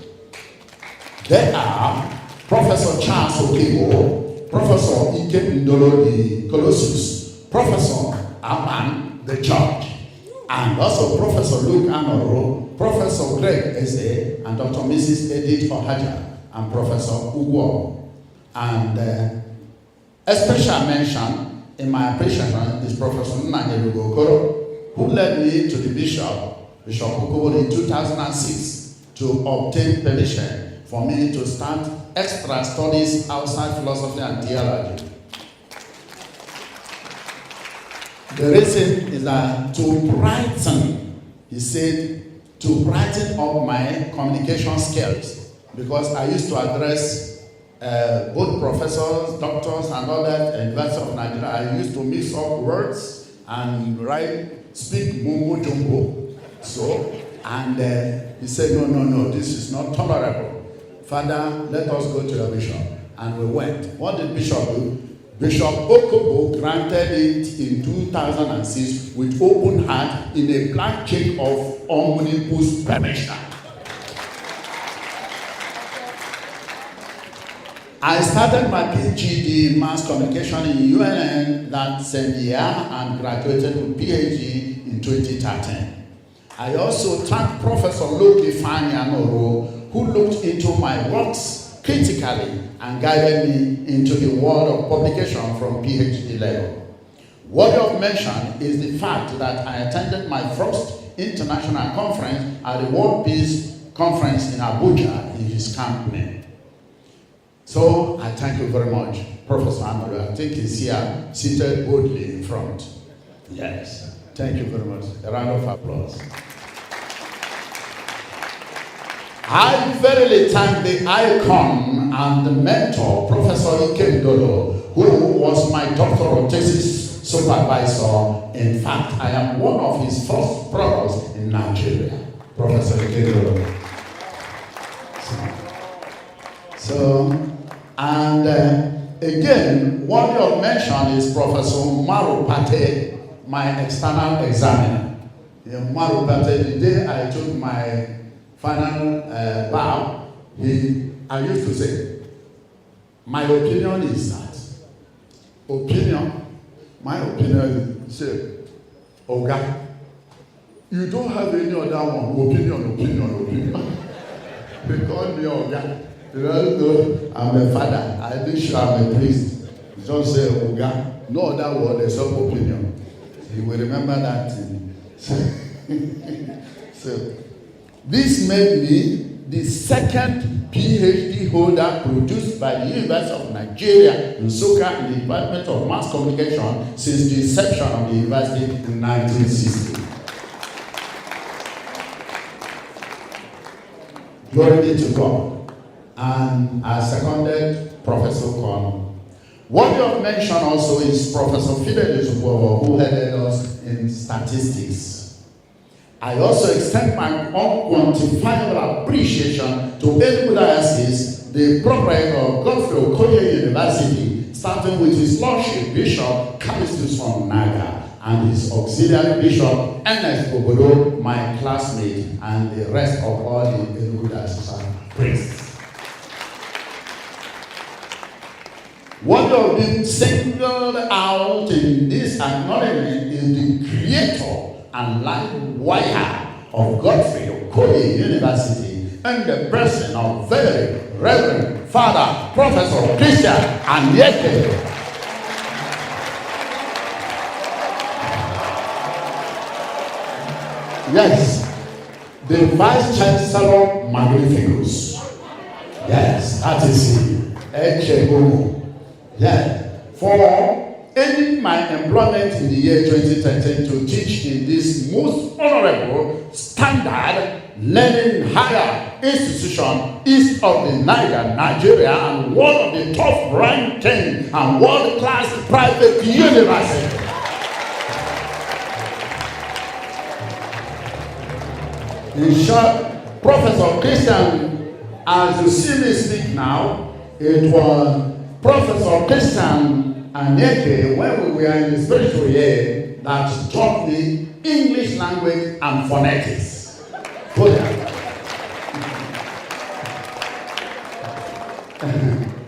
S1: They are Professor Charles Okibo, Professor Ike Ndolo the Colossus, Professor Aman the Judge, and also Professor Luke Anoro, Professor Greg Eze, and Dr. Mrs. Edith Ohaja, and Professor Ugwo. And a special mention in my appreciation is Professor Nnanyelu Okoro, who led me to the Bishop Okubo in 2006 to obtain permission for me to start extra studies outside philosophy and theology. The reason is that to brighten, he said, to brighten up my communication skills, because I used to address both professors, doctors, and others in the University of Nigeria. I used to mix up words and speak mumbo jumbo. So, and he said, no, this is not tolerable. Father, let us go to the bishop. And we went. What did Bishop do? Bishop Okobo granted it in 2006 with open hand in a blank check of omnibus permission. I started my PhD in mass communication in UNN that same year and graduated with PhD in 2013. I also thank Professor Loki Fanyanoro, who looked into my works critically and guided me into the world of publication from PhD level. Worthy of mention is the fact that I attended my first international conference at the World Peace Conference in Abuja in his company. So I thank you very much, Professor Amado. I think he's here, seated boldly in front. Yes, thank you very much. A round of applause. I verily thank the icon and the mentor, Professor Ike Ndolo, who was my doctoral thesis supervisor. In fact, I am one of his first brothers in Nigeria, Professor Ike Ndolo. And again, worthy of mention is Professor Maru Pate, my external examiner. Maru Pate, the day I took my final bow, I used to say, my opinion is that. My opinion is, say, Oga, you don't have any other one. Opinion. They call me Oga. You know, I'm a father. I think sure I'm a priest. Just say Oga. No other word except opinion. You will remember that. So, this made me the second PhD holder produced by the University of Nigeria, Nsukka, in the Department of Mass Communication since the inception of the university in 1960. Glory be to God. And I seconded Professor Kwon. Worthy of mention also is Professor Fidelis Ubowo, who headed us in statistics. I also extend my unquantifiable appreciation to Enugu Diocese, the proprietor of Godfrey Okoye University, starting with his Lordship Bishop Callistus from Naga and his auxiliary Bishop Ernest Obodo, my classmate, and the rest of all the Enugu Diocesan priests. What of being singled out in this acknowledgement is the creator and life wire of Godfrey Okoye University and the person of very Reverend Father Professor Christian Anyeke. Yes. The Vice Chancellor Magnificus. Yes, that is it. Yeah. For ending my employment in the year 2013 to teach in this most honorable, standard, learning higher institution east of the Niger, Nigeria, and one of the top ranking and world-class private university. In short, Professor Christian, as you see me speak now, it was Professor Christian Aneke, when we were in the spiritual year, that taught me English language and phonetics.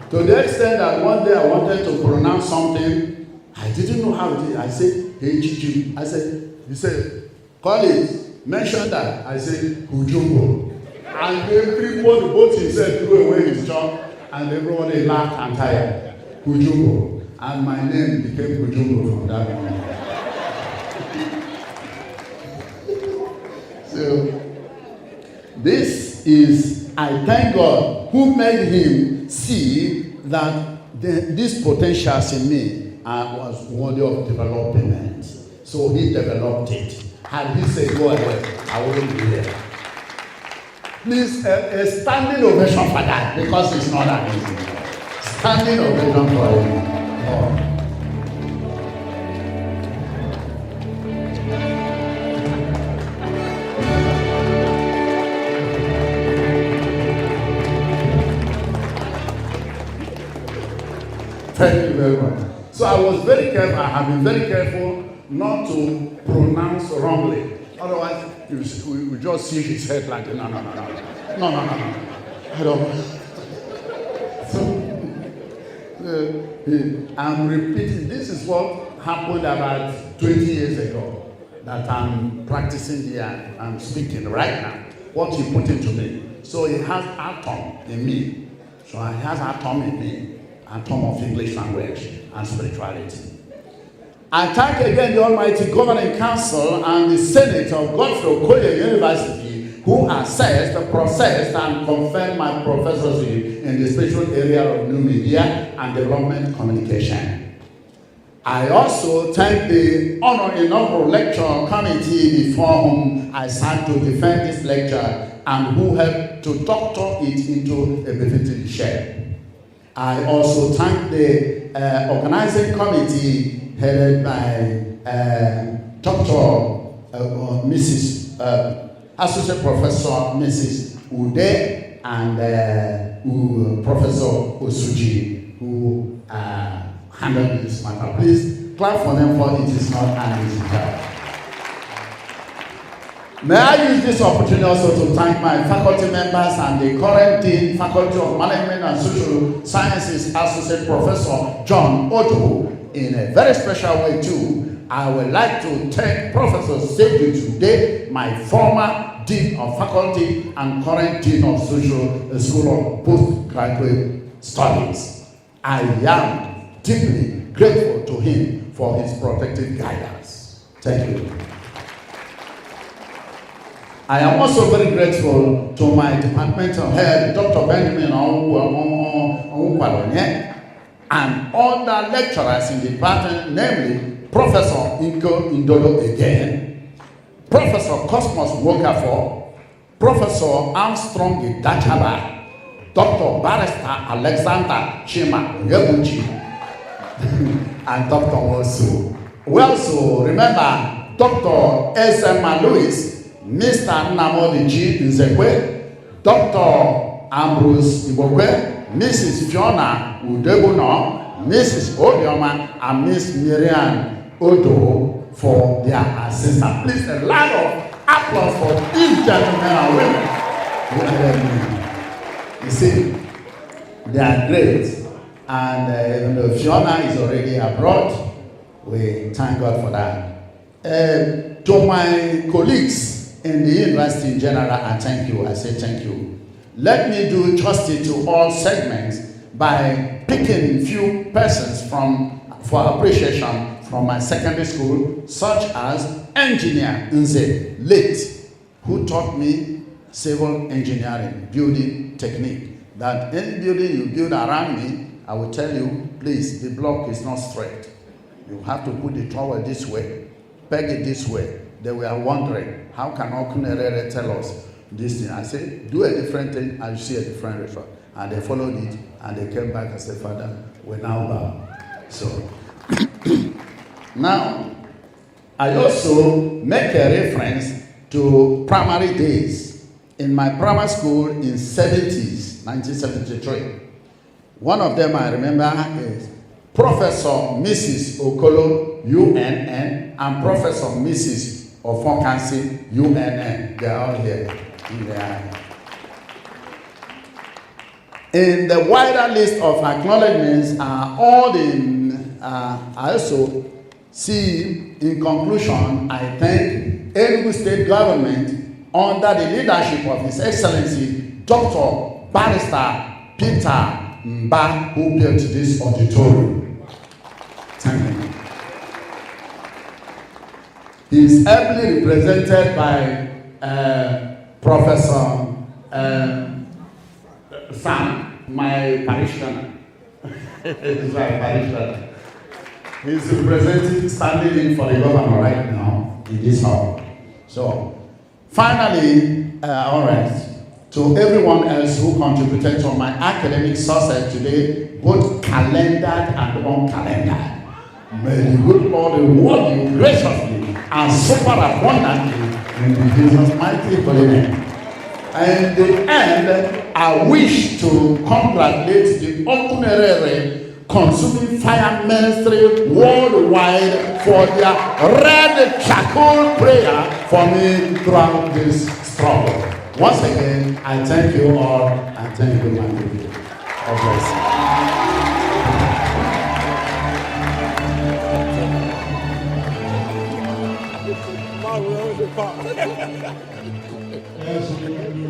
S1: To the extent that one day I wanted to pronounce something, I didn't know how it is. I said, hey, Chichi. I said, he said, call it, mention that. I said, Hujumbo. And everybody, both himself, threw away his chalk, and everybody laughed and tired. Hujumbo. And my name became Hujumbo from that moment. So, this is, I thank God who made him see that this potentials in me was worthy of development. So he developed it. Had he said, go ahead, I wouldn't be here. Please, a standing ovation for that, because it's not that easy. Standing ovation for him. Oh. Thank you very much. So I was very careful, I have been very careful not to pronounce wrongly. Otherwise, we just see his head like, no. I don't. So, I'm repeating, this is what happened about 20 years ago, that I'm practicing here, I'm speaking right now, what he put into me. So he has atom in me. So he has atom in me, atom of English language and spirituality. I thank again the Almighty Governing Council and the Senate of Godfrey Okoye University, who assessed, processed, and confirmed my professorship in the special area of new media and development communication. I also thank the Honor Inaugural Lecture Committee before whom I sat to defend this lecture and who helped to doctor it into a befitting shape. I also thank the organizing committee headed by Dr. Mrs. Associate Professor Mrs. Ude and Professor Osuji, who handled this matter. Please clap for them, for it is not an easy job. May I use this opportunity also to thank my faculty members and the current Dean, Faculty of Management and Social Sciences Associate Professor John Odo. In a very special way too, I would like to thank Professor Seju today, my former Dean of Faculty and current Dean of Social School of Postgraduate Studies. I am deeply grateful to him for his protective guidance. Thank you. I am also very grateful to my departmental head, Dr. Benjamin Onwukwalonye, and other lecturers in the department, namely Professor Inko Indolo again, Professor Cosmos Wokafo, Professor Armstrong Idachaba, Dr. Barrister Alexander Chima Yebuchi, and Dr. Wosu. We also remember Dr. Esema Louis, Mr. Namodiji Nzekwe, Dr. Ambrose Ibokwe, Mrs. Fiona Udebuno, Mrs. Obioma, and Miss Miriam Odo for their assistance. Please, a lot of applause for these gentlemen and women. You see, they are great. And even though Fiona is already abroad, we thank God for that. To my colleagues in the university in general, I thank you. I say thank you. Let me do justice to all segments by picking few persons for appreciation from my secondary school, such as Engineer Nze, late, who taught me civil engineering, building technique. That any building you build around me, I will tell you, please, the block is not straight. You have to put the tower this way, peg it this way. They were wondering, how can Okunerere tell us this thing? I said, do a different thing and you see a different result. And they followed it and they came back and said, Father, we're now bound. So, now, I also make a reference to primary days. In my primary school in 70s, 1973, one of them I remember is Professor Mrs. Okolo, UNN, and Professor Mrs. Ofonkansi, UNN. They are all here. In the wider list of acknowledgements are all in, I also see, in conclusion, I thank Enugu State Government under the leadership of His Excellency Dr. Barrister Peter Mba, who built this auditorium. Thank you. He is ably represented by Professor Sam, my parishioner. He's my parishioner. He's representing, standing in for the governor right now in this hall. So, finally, all right, to everyone else who contributed to my academic success today, both calendared and uncalendared, may the good Lord reward you graciously and super abundantly in Jesus' mighty holy name. And in the end, I wish to congratulate the Okunerere Consuming Fire Ministry worldwide for their red charcoal prayer for me throughout this struggle. Once again, I thank you all and thank you, my people. God bless you.